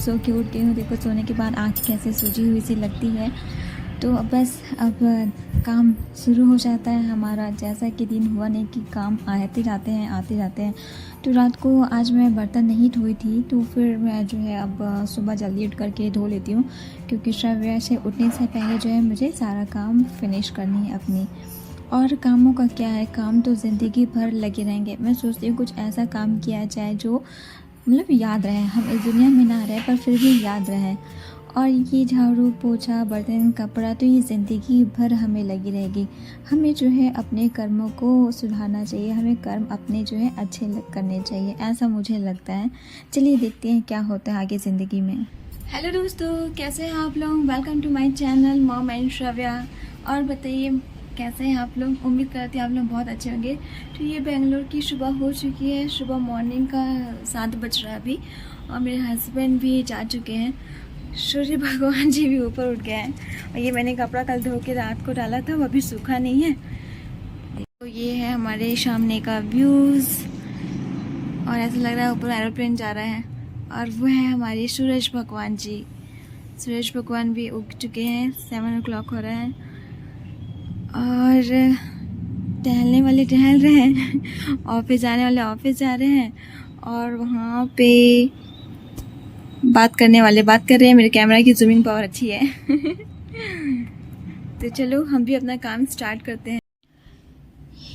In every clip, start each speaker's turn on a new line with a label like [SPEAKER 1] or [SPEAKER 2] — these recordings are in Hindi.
[SPEAKER 1] सो के उठ गई हूँ। देखो सोने के बाद आँख कैसे सूजी हुई सी लगती है। तो बस अब काम शुरू हो जाता है हमारा। जैसा कि दिन हुआ नहीं कि काम आते जाते हैं। तो रात को आज मैं बर्तन नहीं धोई थी, तो फिर मैं जो है अब सुबह जल्दी उठ करके धो लेती हूँ, क्योंकि श्राव्या से उठने से पहले जो है मुझे सारा काम फिनिश करनी है अपनी। और कामों का क्या है, काम तो ज़िंदगी भर लगे रहेंगे। मैं सोचती हूँ कुछ ऐसा काम किया जाए जो मतलब याद रहे, हम इस दुनिया में ना रहे पर फिर भी याद रहे। और ये झाड़ू पोछा बर्तन कपड़ा तो ये ज़िंदगी भर हमें लगी रहेगी। हमें जो है अपने कर्मों को सुधारना चाहिए, हमें कर्म अपने जो है अच्छे करने चाहिए, ऐसा मुझे लगता है। चलिए देखते हैं क्या होता है आगे ज़िंदगी में। हेलो दोस्तों, कैसे हैं आप लोग? Welcome to my channel mom and Shravya. और बताइए कैसे हैं आप लोग? उम्मीद करती हूँ आप लोग बहुत अच्छे होंगे। तो ये बेंगलोर की सुबह हो चुकी है, सुबह मॉर्निंग का 7 बज रहा है अभी, और मेरे हस्बैंड भी जा चुके हैं। सूर्य भगवान जी भी ऊपर उठ गए हैं। और ये मैंने कपड़ा कल धो के रात को डाला था, वो अभी सूखा नहीं है। तो ये है हमारे सामने का व्यूज़, और ऐसा लग रहा है ऊपर एरोप्लेन जा रहा है। और वो है हमारे सूरज भगवान जी। सूरज भगवान भी उग चुके हैं, 7 o'clock हो रहा है। और टहलने वाले टहल रहे हैं, ऑफिस जाने वाले ऑफिस जा रहे हैं, और वहाँ पे बात करने वाले बात कर रहे हैं। मेरे कैमरा की जूमिंग पावर अच्छी है। तो चलो हम भी अपना काम स्टार्ट करते हैं।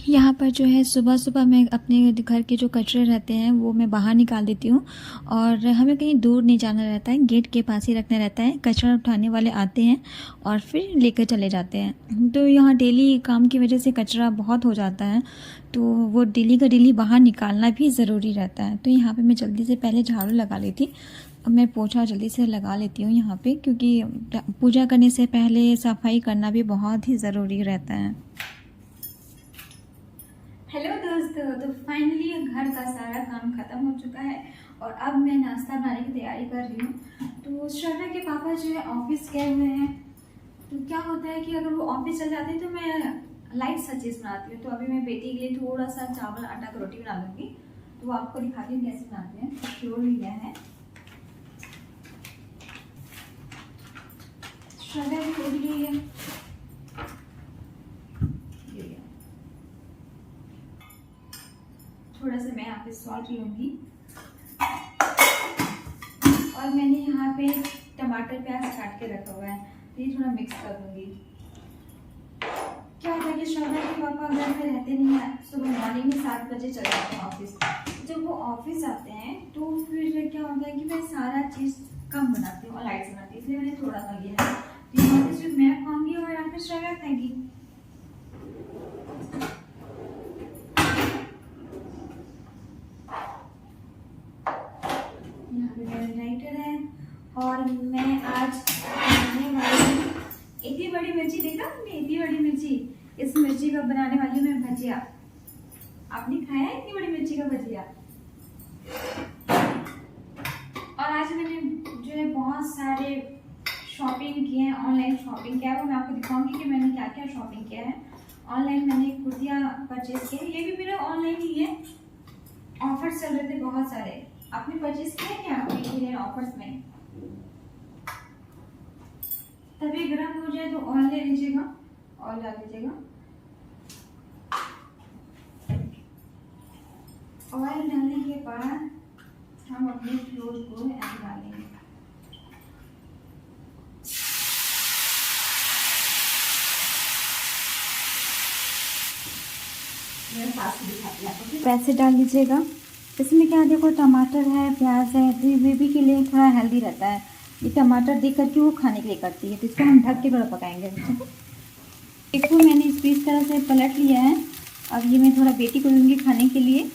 [SPEAKER 1] यहाँ पर जो है सुबह सुबह मैं अपने घर के जो कचरे रहते हैं वो मैं बाहर निकाल देती हूँ, और हमें कहीं दूर नहीं जाना रहता है, गेट के पास ही रखना रहता है। कचरा उठाने वाले आते हैं और फिर लेकर चले जाते हैं। तो यहाँ डेली काम की वजह से कचरा बहुत हो जाता है, तो वो डेली का डेली बाहर निकालना भी ज़रूरी रहता है। तो यहाँ पर मैं जल्दी से पहले झाड़ू लगा लेती, अब मैं पोछा जल्दी से लगा लेती हूँ यहाँ पे, क्योंकि पूजा करने से पहले सफाई करना भी बहुत ही ज़रूरी रहता है। हेलो दोस्तों, तो फाइनली घर का सारा काम खत्म हो चुका है, और अब मैं नाश्ता बनाने की तैयारी कर रही हूँ। तो श्रद्धा के पापा जो है ऑफिस गए हुए हैं। तो क्या होता है कि अगर वो ऑफिस चल जाते हैं तो मैं लाइट सा चीज़ बनाती हूँ। तो अभी मैं बेटी के लिए थोड़ा सा चावल आटा की रोटी बना लूँगी, तो वो आपको दिखाती हूँ कैसे बनाते हैं। फ्लोर लिया है, श्रद्धा भी उठ गई है। थोड़ा सा मैं यहाँ पे सॉल्ट लूँगी, और मैंने यहाँ पे टमाटर प्याज काट के रखा हुआ है, तो ये थोड़ा मिक्स कर दूँगी। क्या होता है कि श्रद्धा के पापा घर में रहते नहीं हैं, सुबह मॉर्निंग में 7 बजे चले जाते हैं ऑफिस। जब वो ऑफिस आते हैं तो फिर क्या होता है कि मैं सारा चीज़ कम बनाती हूँ और लाइट से बनाती हूँ, इसलिए मैंने थोड़ा सा लिया है। तो यहाँ पे सिर्फ मैं खाऊँगी और यहाँ पे श्रद्धा खाएगी। लाइटर है, और मैं आज बनाने वाली इतनी बड़ी मिर्ची, देखा आपने इतनी बड़ी मिर्ची, इस मिर्ची का बनाने वाली हूँ मैं भजिया। आपने खाया है इतनी बड़ी मिर्ची का भजिया? और आज मैंने जो है बहुत सारे शॉपिंग किए हैं, ऑनलाइन शॉपिंग किया है, वो मैं आपको दिखाऊंगी कि मैंने क्या क्या शॉपिंग किया है। ऑनलाइन मैंने कुर्तियाँ परचेज की है, ये भी मेरा ऑनलाइन ही है। ऑफर्स चल रहे थे बहुत सारे। आपने परचेज किया क्या इंडियन ऑफर्स में? तभी गर्म हो जाए तो ऑयल ले लीजिएगा, ऑयल डाल लीजिएगा। ऑयल डालने के बाद हम अपने फ्लोर को ऐसे डालेंगे। पैसे डाल लीजिएगा। इसमें क्या देखो, टमाटर है, प्याज है, तो ये बेबी के लिए थोड़ा हेल्दी रहता है। ये टमाटर देख करके वो खाने के लिए करती है, तो इसको हम ढक के थोड़ा पकाएंगे। देखो मैंने इसको इस तरह से पलट लिया है। अब ये मैं थोड़ा बेटी को दूंगी खाने के लिए।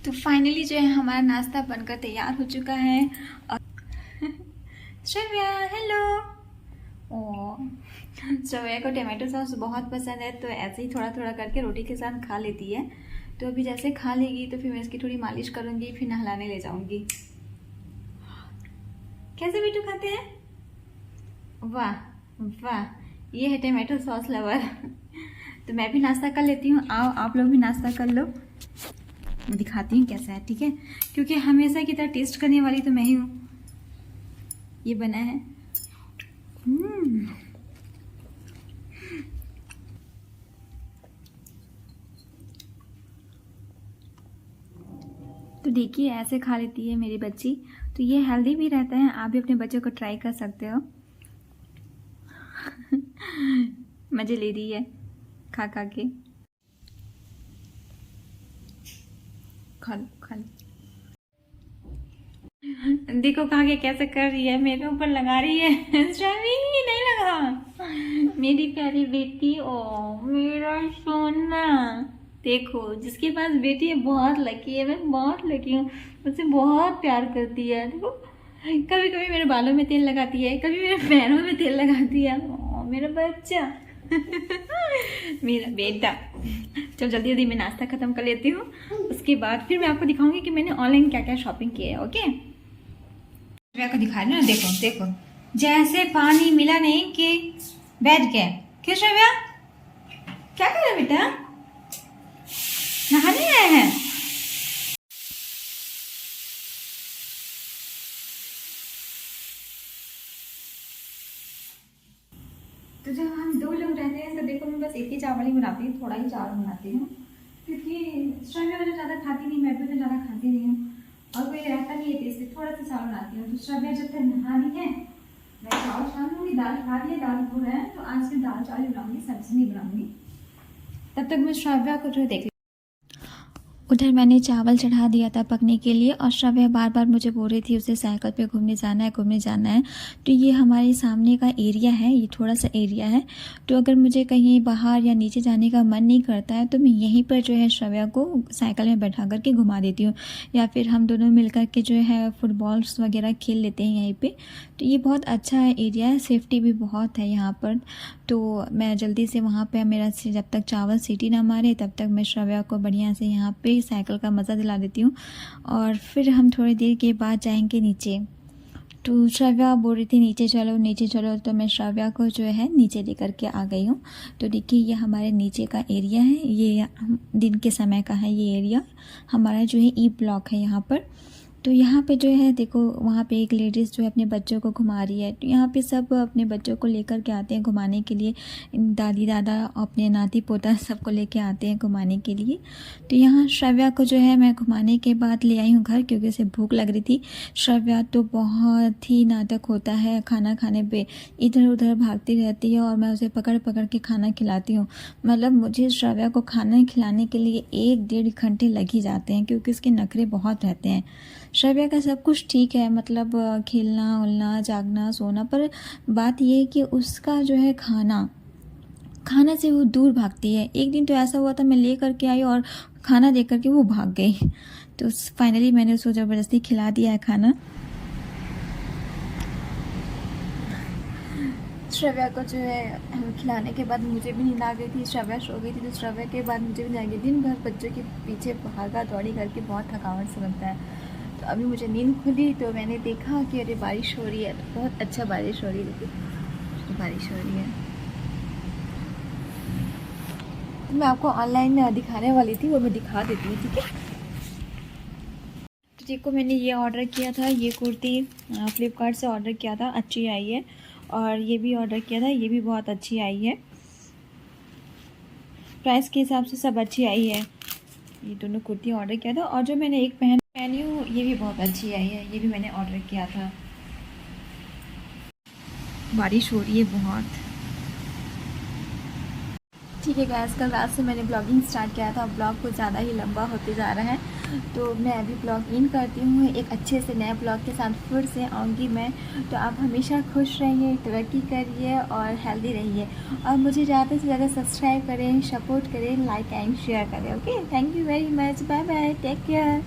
[SPEAKER 1] तो फाइनली जो है हमारा नाश्ता बनकर तैयार हो चुका है। श्रव्या हेलो। ओ, श्रव्या को टमाटो सॉस बहुत पसंद है, तो ऐसे ही थोड़ा थोड़ा करके रोटी के साथ खा लेती है। तो अभी जैसे खा लेगी तो फिर मैं इसकी थोड़ी मालिश करूँगी, फिर नहलाने ले जाऊँगी। कैसे बेटू खाते हैं? वाह वाह, ये है टमाटो सॉस लवर। तो मैं भी नाश्ता कर लेती हूँ, आओ आप लोग भी नाश्ता कर लो। मैं दिखाती हूँ कैसा है, ठीक है, क्योंकि हमेशा की तरह टेस्ट करने वाली तो मैं ही हूँ। ये बना है तो देखिए ऐसे खा लेती है मेरी बच्ची। तो ये हेल्दी भी रहता है, आप भी अपने बच्चों को ट्राई कर सकते हो। मजे ले रही है खा खा के। खा लो खा लो। देखो खा के कैसे कर रही है, मेरे ऊपर लगा रही है। नहीं लगा मेरी प्यारी बेटी। ओ मेरा सोना। देखो जिसके पास बेटी है बहुत लकी है, मैं बहुत लकी हूँ, मुझसे बहुत प्यार करती है। देखो कभी कभी मेरे बालों में तेल लगाती है, कभी मेरे पैरों में तेल लगाती है। ओ मेरा बच्चा। मेरा बेटा। चलो जल्दी जल्दी मैं नाश्ता खत्म कर लेती हूँ, उसके बाद फिर मैं आपको दिखाऊंगी कि मैंने ऑनलाइन क्या क्या शॉपिंग किया है। ओके को दिखा रही हूँ। देखो देखो जैसे पानी मिला नहीं कि बैठ गया। क्यों श्रव्या क्या कर रहे बेटा, नहाने आए हैं? तो जब हम 2 लोग रहते हैं तो देखो मैं बस एक ही चावल ही बनाती हूँ, थोड़ा ही चावल बनाती हूँ, क्योंकि श्रव्या वजह ज़्यादा खाती नहीं, मैं भी तो ज़्यादा खाती नहीं हूँ, और कोई रहता नहीं है तो इसलिए थोड़ा सा चावल बनाती हूँ। तो श्रव्या जब तक नहा रही है मैं चावल छान लूँगी, दाल खा रही है, दाल हो रहा है, तो आज से दाल चावल बनाऊँगी, सब्जी नहीं बनाऊँगी। तब तक मैं श्रव्या को जो देख। उधर मैंने चावल चढ़ा दिया था पकने के लिए, और श्रव्या बार बार मुझे बोल रही थी उसे साइकिल पे घूमने जाना है, घूमने जाना है। तो ये हमारे सामने का एरिया है, ये थोड़ा सा एरिया है, तो अगर मुझे कहीं बाहर या नीचे जाने का मन नहीं करता है तो मैं यहीं पर जो है श्रव्या को साइकिल में बैठा करके घुमा देती हूँ, या फिर हम दोनों मिल कर के जो है फुटबॉल्स वगैरह खेल लेते हैं यहीं पर। तो ये बहुत अच्छा है एरिया है, सेफ्टी भी बहुत है यहाँ पर। तो मैं जल्दी से वहाँ पे मेरा जब तक चावल सीटी ना मारे तब तक मैं श्रव्या को बढ़िया से यहाँ पे साइकिल का मज़ा दिला देती हूँ, और फिर हम थोड़ी देर के बाद जाएंगे नीचे। तो श्रव्या बोल रही थी नीचे चलो नीचे चलो, तो मैं श्रव्या को जो है नीचे लेकर के आ गई हूँ। तो देखिए ये हमारे नीचे का एरिया है, ये दिन के समय का है ये एरिया, हमारा जो है ई ब्लॉक है यहाँ पर। तो यहाँ पे जो है देखो वहाँ पे एक लेडीज़ जो है अपने बच्चों को घुमा रही है। तो यहाँ पे सब अपने बच्चों को लेकर के आते हैं घुमाने के लिए, दादी दादा अपने नाती पोता सबको लेके आते हैं घुमाने के लिए। तो यहाँ श्रव्या को जो है मैं घुमाने के बाद ले आई हूँ घर, क्योंकि उसे भूख लग रही थी। श्रव्या तो बहुत ही नाटक होता है खाना खाने पे, इधर उधर भागती रहती है और मैं उसे पकड़ पकड़ के खाना खिलाती हूँ। मतलब मुझे श्रव्या को खाना खिलाने के लिए 1-1.5 घंटे लग ही जाते हैं, क्योंकि उसके नखरे बहुत रहते हैं। श्रव्या का सब कुछ ठीक है, मतलब खेलना उलना जागना सोना, पर बात ये है कि उसका जो है खाना से वो दूर भागती है। एक दिन तो ऐसा हुआ था मैं ले करके आई और खाना दे करके वो भाग गई। तो फाइनली मैंने उसको ज़बरदस्ती खिला दिया है खाना। श्रव्या को जो है खिलाने के बाद मुझे भी नींद आ गई थी, श्रव्या सो गई थी, तो श्रव्या के बाद मुझे भी नींद आ गई। दिन भर बच्चों के पीछे भागा दौड़ी करके बहुत थकावट से बनता है। तो अभी मुझे नींद खुली तो मैंने देखा कि अरे बारिश हो रही है, तो बहुत अच्छा बारिश हो रही है, देखिए बारिश हो रही है। तो मैं आपको ऑनलाइन दिखाने वाली थी, वो मैं दिखा देती हूँ, ठीक है। तो देखो मैंने ये ऑर्डर किया था, ये कुर्ती फ्लिपकार्ट से ऑर्डर किया था, अच्छी आई है। और ये भी ऑर्डर किया था, ये भी बहुत अच्छी आई है, प्राइस के हिसाब से सब अच्छी आई है। ये दोनों कुर्ती ऑर्डर किया था, और जो मैंने एक पहनी हूँ ये भी बहुत अच्छी आई है, ये भी मैंने ऑर्डर किया था। बारिश हो रही है बहुत। ठीक है गाइस, कल रात से मैंने ब्लॉगिंग स्टार्ट किया था, ब्लॉग कुछ ज़्यादा ही लंबा होते जा रहा है, तो मैं अभी ब्लॉग इन करती हूँ। एक अच्छे से नए ब्लॉग के साथ फिर से आऊँगी मैं। तो आप हमेशा खुश रहिए, तरक्की करिए और हेल्दी रहिए, और मुझे ज़्यादा से ज़्यादा सब्सक्राइब करें, सपोर्ट करें, लाइक एंड शेयर करें। Okay, thank you very much, bye bye, take care.